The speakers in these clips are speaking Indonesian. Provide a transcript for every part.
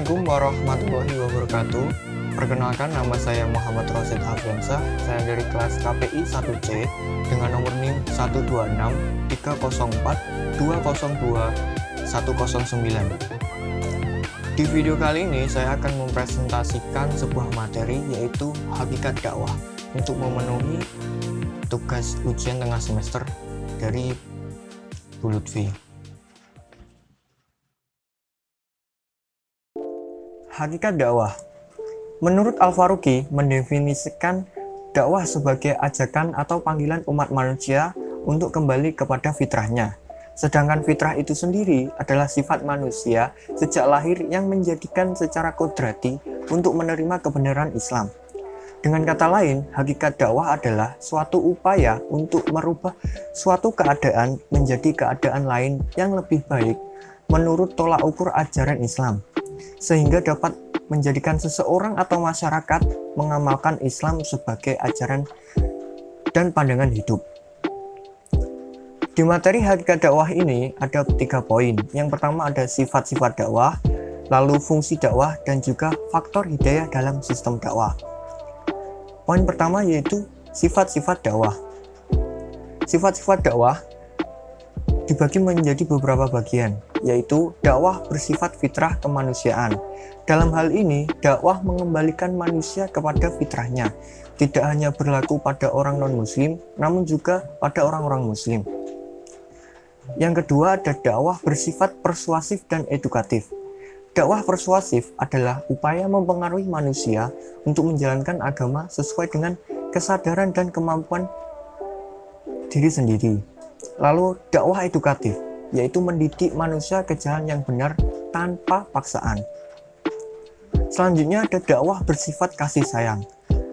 Assalamualaikum warahmatullahi wabarakatuh. Perkenalkan, nama saya Muhammad Rosid Hafriansyah. Saya dari kelas KPI 1C dengan nomor NIM 126 304 202 109. Di video kali ini saya akan mempresentasikan sebuah materi, yaitu hakikat dakwah, untuk memenuhi tugas ujian tengah semester dari Bu Lutfi. Hakikat dakwah. Menurut Al-Faruqi, mendefinisikan dakwah sebagai ajakan atau panggilan umat manusia untuk kembali kepada fitrahnya. Sedangkan fitrah itu sendiri adalah sifat manusia sejak lahir yang menjadikan secara kodrati untuk menerima kebenaran Islam. Dengan kata lain, hakikat dakwah adalah suatu upaya untuk merubah suatu keadaan menjadi keadaan lain yang lebih baik menurut tolak ukur ajaran Islam, sehingga dapat menjadikan seseorang atau masyarakat mengamalkan Islam sebagai ajaran dan pandangan hidup. Di materi hakikat dakwah ini ada 3 poin. Yang pertama ada sifat-sifat dakwah, lalu fungsi dakwah, dan juga faktor hidayah dalam sistem dakwah. Poin pertama yaitu sifat-sifat dakwah. Sifat-sifat dakwah dibagi menjadi beberapa bagian, yaitu dakwah bersifat fitrah kemanusiaan. Dalam hal ini, dakwah mengembalikan manusia kepada fitrahnya, tidak hanya berlaku pada orang non-muslim, namun juga pada orang-orang muslim. Yang kedua ada dakwah bersifat persuasif dan edukatif. Dakwah persuasif adalah upaya mempengaruhi manusia untuk menjalankan agama sesuai dengan kesadaran dan kemampuan diri sendiri. Lalu dakwah edukatif, yaitu mendidik manusia ke jalan yang benar tanpa paksaan. Selanjutnya ada dakwah bersifat kasih sayang.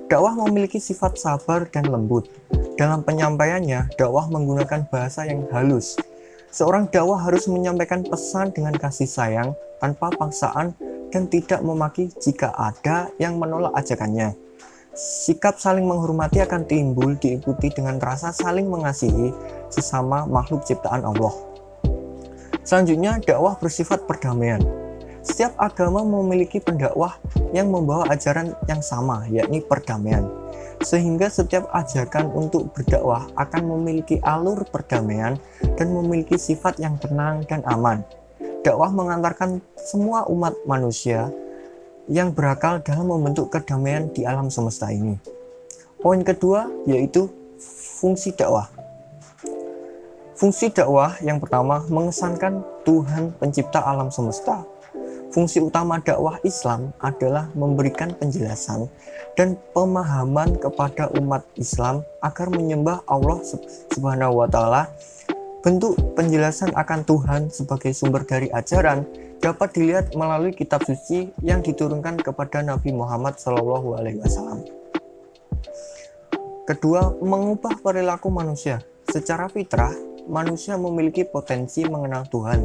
Dakwah memiliki sifat sabar dan lembut. Dalam penyampaiannya, dakwah menggunakan bahasa yang halus. Seorang dakwah harus menyampaikan pesan dengan kasih sayang tanpa paksaan dan tidak memaki jika ada yang menolak ajakannya. Sikap saling menghormati akan timbul diikuti dengan rasa saling mengasihi sesama makhluk ciptaan Allah. Selanjutnya, dakwah bersifat perdamaian. Setiap agama memiliki pendakwah yang membawa ajaran yang sama, yakni perdamaian. Sehingga setiap ajakan untuk berdakwah akan memiliki alur perdamaian dan memiliki sifat yang tenang dan aman. Dakwah mengantarkan semua umat manusia yang berakal dalam membentuk kedamaian di alam semesta ini. Poin kedua yaitu fungsi dakwah. Fungsi dakwah yang pertama mengesankan Tuhan pencipta alam semesta. Fungsi utama dakwah Islam adalah memberikan penjelasan dan pemahaman kepada umat Islam agar menyembah Allah Subhanahu wa Ta'ala. Bentuk penjelasan akan Tuhan sebagai sumber dari ajaran dapat dilihat melalui kitab suci yang diturunkan kepada Nabi Muhammad SAW. Kedua, mengubah perilaku manusia. Secara fitrah, manusia memiliki potensi mengenal Tuhan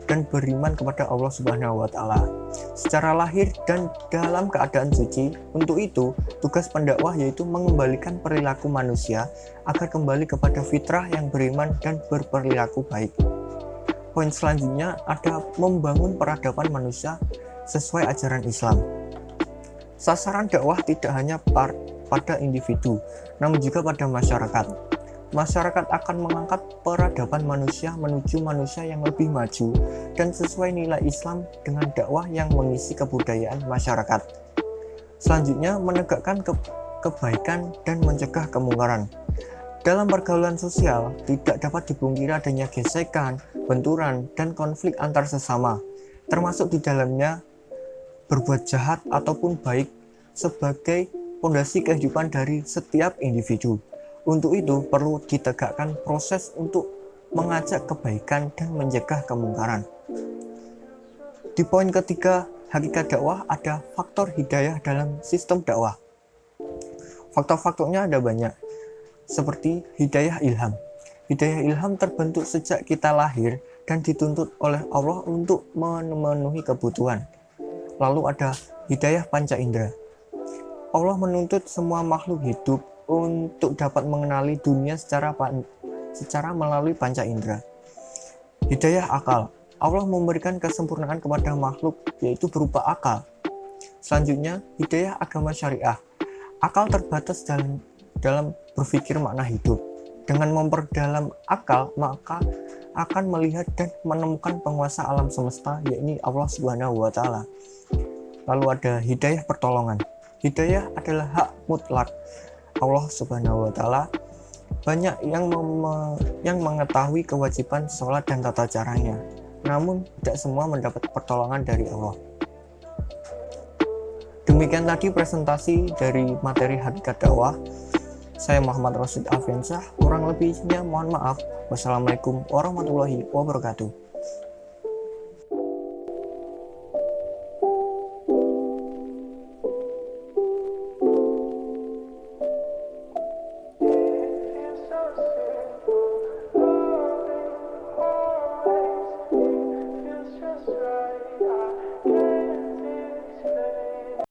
dan beriman kepada Allah Subhanahu wa Ta'ala secara lahir dan dalam keadaan suci. Untuk itu, tugas pendakwah yaitu mengembalikan perilaku manusia agar kembali kepada fitrah yang beriman dan berperilaku baik. Poin selanjutnya ada membangun peradaban manusia sesuai ajaran Islam. Sasaran dakwah tidak hanya pada individu, namun juga pada masyarakat. Masyarakat akan mengangkat peradaban manusia menuju manusia yang lebih maju dan sesuai nilai Islam dengan dakwah yang mengisi kebudayaan masyarakat. Selanjutnya, menegakkan kebaikan dan mencegah kemungkaran. Dalam pergaulan sosial, tidak dapat dipungkiri adanya gesekan, benturan, dan konflik antar sesama, termasuk di dalamnya berbuat jahat ataupun baik sebagai fondasi kehidupan dari setiap individu. Untuk itu, perlu ditegakkan proses untuk mengajak kebaikan dan mencegah kemungkaran. Di poin ketiga, hakikat dakwah ada faktor hidayah dalam sistem dakwah. Faktor-faktornya ada banyak, seperti hidayah ilham. Hidayah ilham terbentuk sejak kita lahir dan dituntut oleh Allah untuk memenuhi kebutuhan. Lalu ada hidayah panca indera. Allah menuntut semua makhluk hidup untuk dapat mengenali dunia secara melalui panca indera. Hidayah akal. Allah memberikan kesempurnaan kepada makhluk, yaitu berupa akal. Selanjutnya, hidayah agama syariah. Akal terbatas dalam berpikir makna hidup. Dengan memperdalam akal, maka akan melihat dan menemukan penguasa alam semesta, yakni Allah Subhanahu wa Ta'ala. Lalu ada hidayah pertolongan. Hidayah adalah hak mutlak Allah Subhanahu wa Ta'ala. Banyak yang mengetahui kewajiban sholat dan tata caranya, namun tidak semua mendapat pertolongan dari Allah. Demikian tadi presentasi dari materi Hakikat Dakwah. Saya Muhammad Rosid Alfiansyah, kurang lebihnya mohon maaf. Wassalamualaikum warahmatullahi wabarakatuh. So